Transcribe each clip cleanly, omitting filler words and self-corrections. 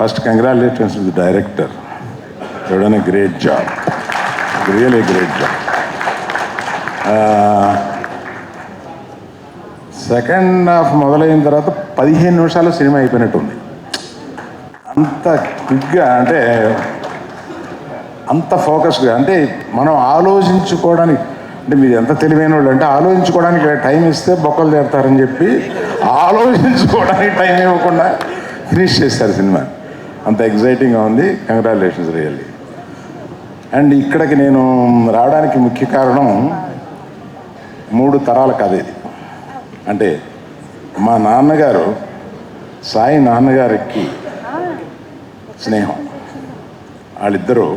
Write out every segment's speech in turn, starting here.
First, congratulations to the director. You've done a great job. Really a great job. Second half మొదలైన తర్వాత 15 నిమిషాలు cinema అయిపోయినట్టుంది. అంత క్విక్గా, అంటే అంత ఫోకస్గా, అంటే మనం ఆలోచించుకోవడానికి, అంటే మీరు ఎంత తెలివైన వాళ్ళు అంటే ఆలోచించుకోవడానికి టైం ఇస్తే బొక్కలు చేస్తారని చెప్పి ఆలోచించుకోవడానికి టైం ఇవ్వకుండా ఫినిష్ చేస్తారు సినిమా. అంత ఎగ్జైటింగ్గా ఉంది. Congratulations really. అండ్ ఇక్కడికి నేను రావడానికి ముఖ్య కారణం 3 తరాల కథ ఇది. అంటే మా నాన్నగారు సాయి నాన్నగారికి స్నేహం. వాళ్ళిద్దరూ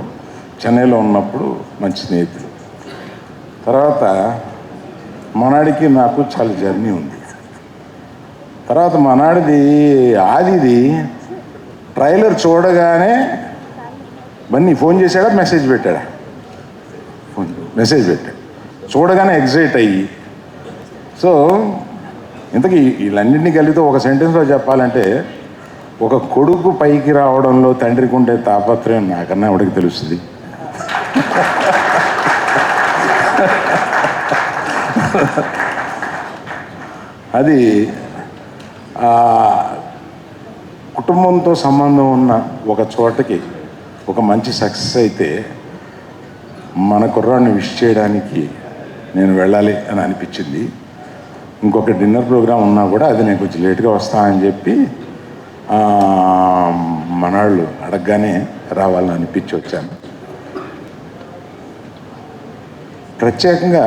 చెన్నైలో ఉన్నప్పుడు మంచి స్నేహితులు. తర్వాత మనాడికి నాకు చాలా జర్నీ ఉంది. తర్వాత మనాడిది ఆదిది ట్రైలర్ చూడగానే బన్నీ ఫోన్ చేశాడా, మెసేజ్ పెట్టాడా? మెసేజ్ పెట్టాడు. చూడగానే ఎగ్జైట్ అయ్యి, సో ఇంతకీ వీళ్ళన్నింటినీ కలిపితే ఒక సెంటెన్స్లో చెప్పాలంటే, ఒక కొడుకు పైకి రావడంలో తండ్రికి ఉండే తాపత్రయం నాకన్నా ఎవడికి తెలుస్తుంది. అది కుటుంబంతో సంబంధం ఉన్న ఒక చోటకి ఒక మంచి సక్సెస్ అయితే మన కుర్రాడిని విష్ చేయడానికి నేను వెళ్ళాలి అని అనిపించింది. ఇంకొక డిన్నర్ ప్రోగ్రాం ఉన్నా కూడా అది నేను కొంచెం లేట్గా వస్తానని చెప్పి మనాళ్ళు అడగగానే రావాలని అనిపించి వచ్చాను. ప్రత్యేకంగా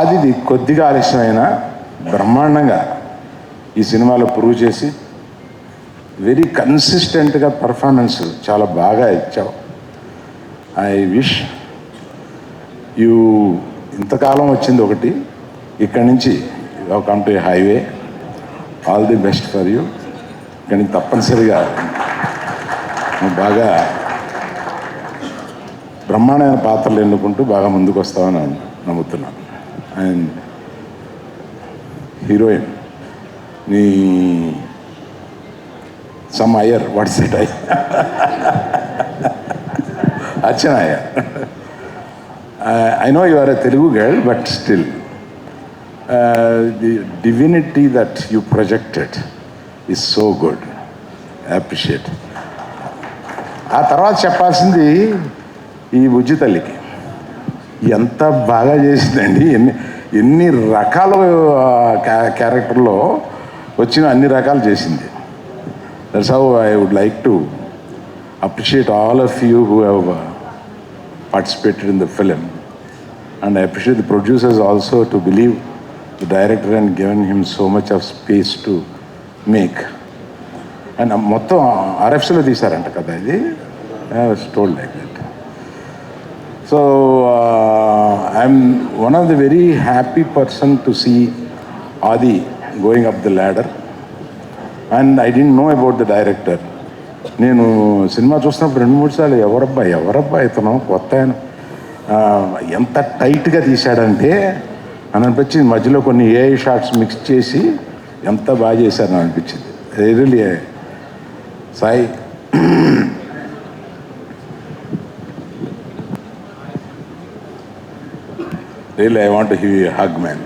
ఆదిది కొద్దిగా ఆలస్యమైన బ్రహ్మాండంగా ఈ సినిమాలో ప్రూవ్ చేసి వెరీ కన్సిస్టెంట్గా పర్ఫార్మెన్స్ చాలా బాగా ఇచ్చావు. ఐ విష్ యూ, ఇంతకాలం వచ్చింది ఒకటి, ఇక్కడి నుంచి come to highway. All the best for you. ఇక్కడి నుంచి తప్పనిసరిగా నువ్వు బాగా బ్రహ్మాండమైన పాత్రలు ఎన్నుకుంటూ బాగా ముందుకు వస్తావని నమ్ముతున్నాను. అండ్ హీరోయిన్ నీ some Iyer, what's it I Archana Iyer. I know you are a Telugu girl, but still, the divinity that you projected is so good. I appreciate. ఆ తర్వాత చెప్పాల్సింది ఈ బుజ్జి తల్లికి ఎంత బాగా చేసిందండి. ఎన్ని రకాల క్యారెక్టర్లో వచ్చిన అన్ని రకాలు చేసింది. That's how I would like to appreciate all of you who have participated in the film, and I appreciate the producers also to believe the director and given him so much of space to make. And మొత్తం RFCలో తీశారంట కదా ఇది. I was told like that. So I'm one of the very happy person to see Adi going up the ladder, and I didn't know about the director. నేను cinema చూసినప్పుడు 2-3 సార్లు ఎవరబ్బా ఇతను కొత్త ఆయన ఎంత టైట్గా తీశాడంటే అని అనిపించింది. మధ్యలో కొన్ని ఏఐ షాట్స్ మిక్స్ చేసి ఎంత బాగా చేశారని అనిపించింది. Really Sai, really I want to give you a hug man.